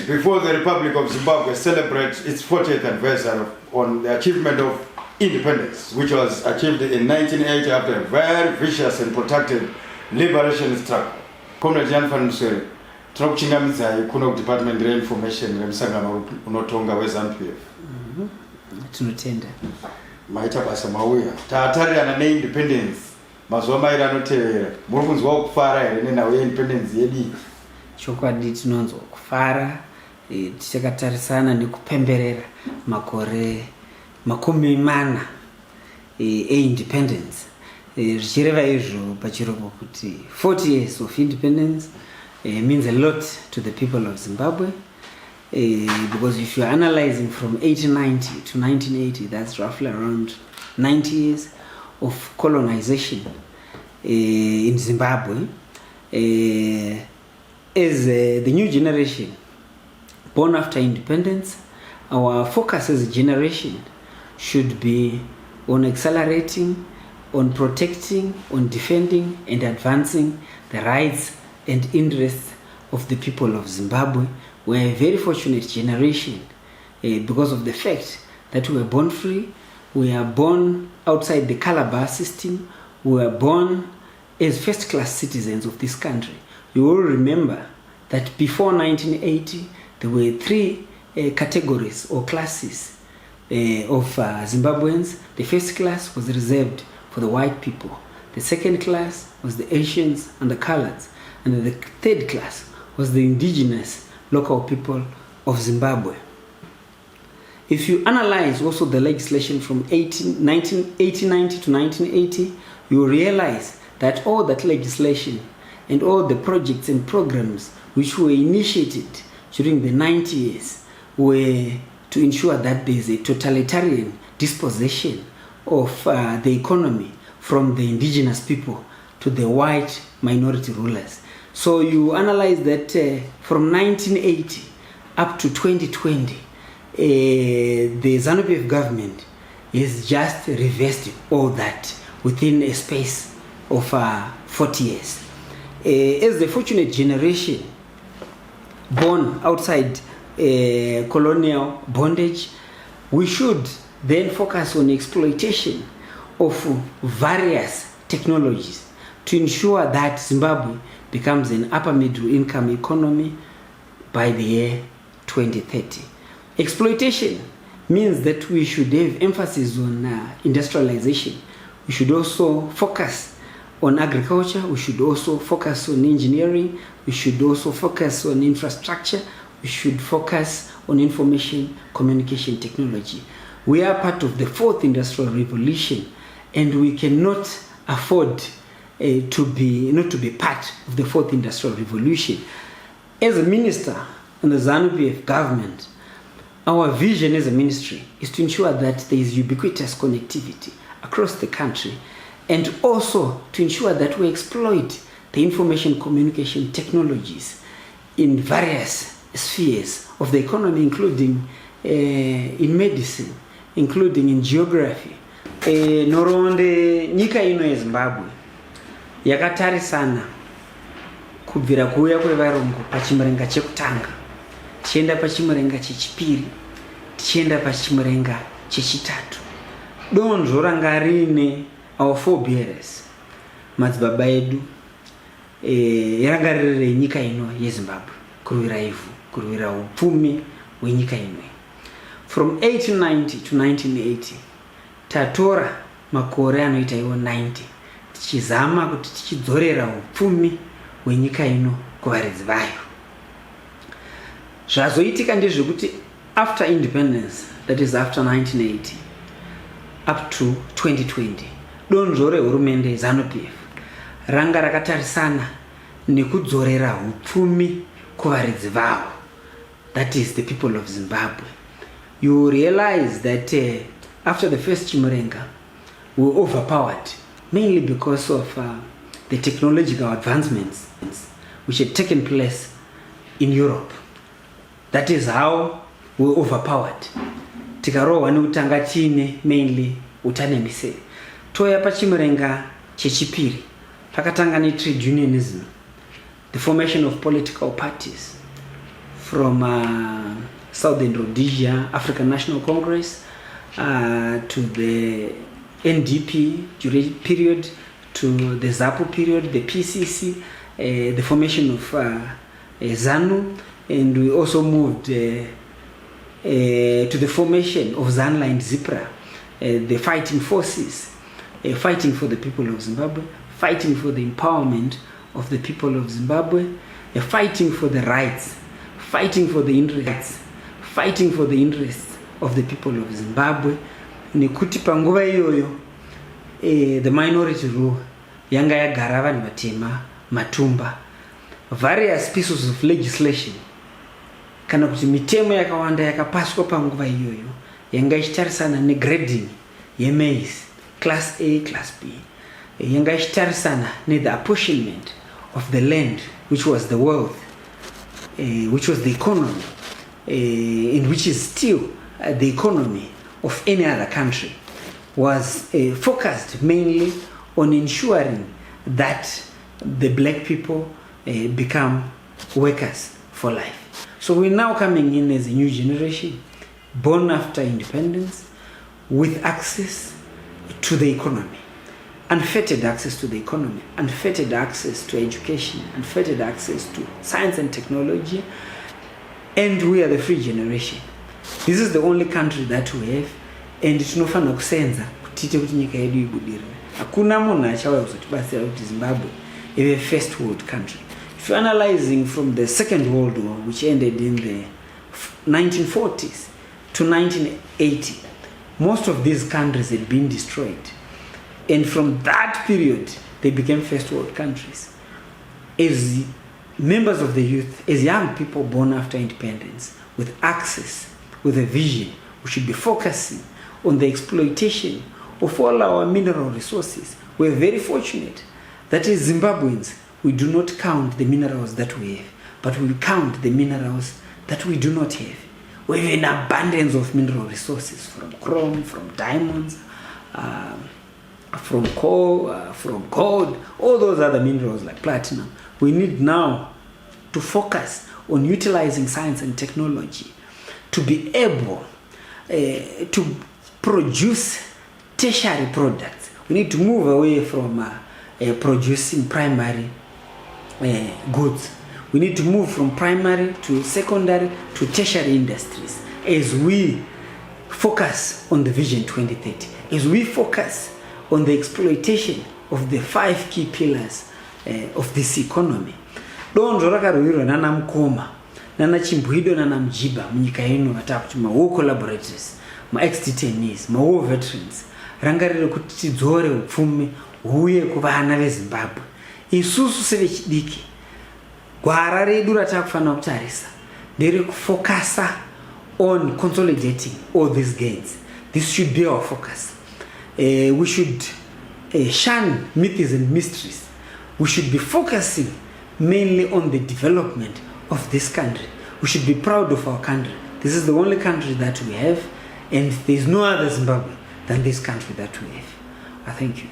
before the Republic of Zimbabwe celebrates its 40th anniversary on the achievement of independence, which was achieved in 1980 after a very vicious and protracted liberation struggle. Comrade Jan van Muswere, tinokuchingamidzai kuno kuDepartment reInformation remusangano unotonga weZANU-PF. Tinotenda. Maita basa mauya. Taatarirana neindependence. Mazuva mairi anotevera. Muri kunzwa kufara here nenhau yeindependence yedu? Chokwadi tinonzwa kufara, tichakatarisana nekupemberera makore makumi mana independence. Zvichireva izvo pachirungu kuti 40 years of independence means a lot to the people of Zimbabwe. Because if you're analyzing from 1890 to 1980, that's roughly around 90 years of colonization in Zimbabwe. As the new generation born after independence, our focus as a generation should be on accelerating, on protecting, on defending and advancing the rights and interests of the people of Zimbabwe. We're a very fortunate generation because of the fact that we were born free, we are born outside the caliber system, we were born as first-class citizens of this country. You all remember that before 1980, there were three categories or classes of Zimbabweans. The first class was reserved for the white people. The second class was the Asians and the coloreds. And the third class was the indigenous local people of Zimbabwe. If you analyze also the legislation from 1890 to 1980, you realize that all that legislation and all the projects and programs which were initiated during the 90 years were to ensure that there is a totalitarian disposition of the economy from the indigenous people to the white minority rulers. So you analyze that from 1980 up to 2020, the ZANU-PF government is just reversed all that within a space of 40 years. As the fortunate generation born outside colonial bondage, we should then focus on exploitation of various technologies to ensure that Zimbabwe becomes an upper middle income economy by the year 2030. Exploitation means that we should have emphasis on industrialization. We should also focus on agriculture. We should also focus on engineering. We should also focus on infrastructure. We should focus on information communication technology. We are part of the fourth industrial revolution, and we cannot afford not to be part of the fourth industrial revolution. As a minister in the ZANU-PF government, our vision as a ministry is to ensure that there is ubiquitous connectivity across the country, and also to ensure that we exploit the information communication technologies in various spheres of the economy, including in medicine, including in geography. Noronde nyika ino yeZimbabwe yakatarisana kubvira kuuya kwevarungu pachimurenga chekutanga, tichienda pachimurenga chechipiri, tichienda pachimurenga chechitatu. Donzvo ranga rine our forebears, madzibaba edu, ranga riri nyika ino yeZimbabwe, kurwira ivhu, kurwira upfumi hwenyika ino. From 1890 to 1980, tatora makore anoita iwo 90, tichizama kuti tichidzorera upfumi hwenyika ino kuvaridzi vayo. Zvazoitika ndezvekuti after independence, that is after 1980 up to 2020, donzvo rehurumende ZANU-PF ranga rakatarisana nekudzorera upfumi kuvaridzi vavo, that is the people of Zimbabwe. You realize that after the first chimurenga, we were overpowered, mainly because of the technological advancements which had taken place in Europe. That is how we were overpowered. Tikarohwa nekutanga tiine mainly utanemiseri. Toya pachimurenga chechipiri, pakatanga netrade unionism, the formation of political parties from Southern Rhodesia, African National Congress, to the NDP period, to the ZAPU period, the PCC, the formation of ZANU, and we also moved to the formation of ZANLA and ZIPRA, the fighting forces, fighting for the people of Zimbabwe, fighting for the empowerment of the people of Zimbabwe, fighting for the rights, fighting for the interests, fighting for the interests of the people of Zimbabwe. Nekuti panguva iyoyo the minority rule yanga yagara vanhu vatema matumba. Various pieces of legislation kana kuti mitemo yakawanda yakapaswa panguva iyoyo yanga ichitarisana negrading yemaize class A, class B, yanga ichitarisana the apportionment of the land, which was the wealth, which was the economy, in which is still the economy of any other country, was focused mainly on ensuring that the black people become workers for life. So we're now coming in as a new generation, born after independence, with access to the economy, unfettered access to the economy, unfettered access to education, unfettered access to science and technology, and we are the free generation. This is the only country that we have, and tinofana kusenza kutite kuti nyika yedu ibudirire. Hakuna munhu achauya kuzotibatsira kuti Zimbabwe ive first world country. If you're analyzing from the Second World War, which ended in the 1940s to 1980, most of these countries had been destroyed. And from that period, they became first world countries. As members of the youth, as young people born after independence, with access, with a vision, we should be focusing on the exploitation of all our mineral resources. We're very fortunate that as Zimbabweans, we do not count the minerals that we have, but we count the minerals that we do not have. We have an abundance of mineral resources, from chrome, from diamonds, from coal, from gold, all those other minerals like platinum. We need now to focus on utilizing science and technology to be able to produce tertiary products. We need to move away from producing primary goods. We need to move from primary to secondary to tertiary industries as we focus on the Vision 2030, as we focus on the exploitation of the 5 key pillars of this economy. Donzvo rakaroverwa nana Mukoma, nana Chimbwido, nana Mujiba munyika ino vatakuti ma-war collaborators, ma-ex-detainees, ma-war veterans, ranga riri kuti tidzore upfumi huye kuvana veZimbabwe. Isusu sevechidiki, gwara redu ratakufanira kutarisa ndere kufocasa on consolidating all these gains. This should be our focus. We should shun myths and mysteries. We should be focusing mainly on the development of this country. We should be proud of our country. This is the only country that we have, and there is no other Zimbabwe than this country that we have. I thank you.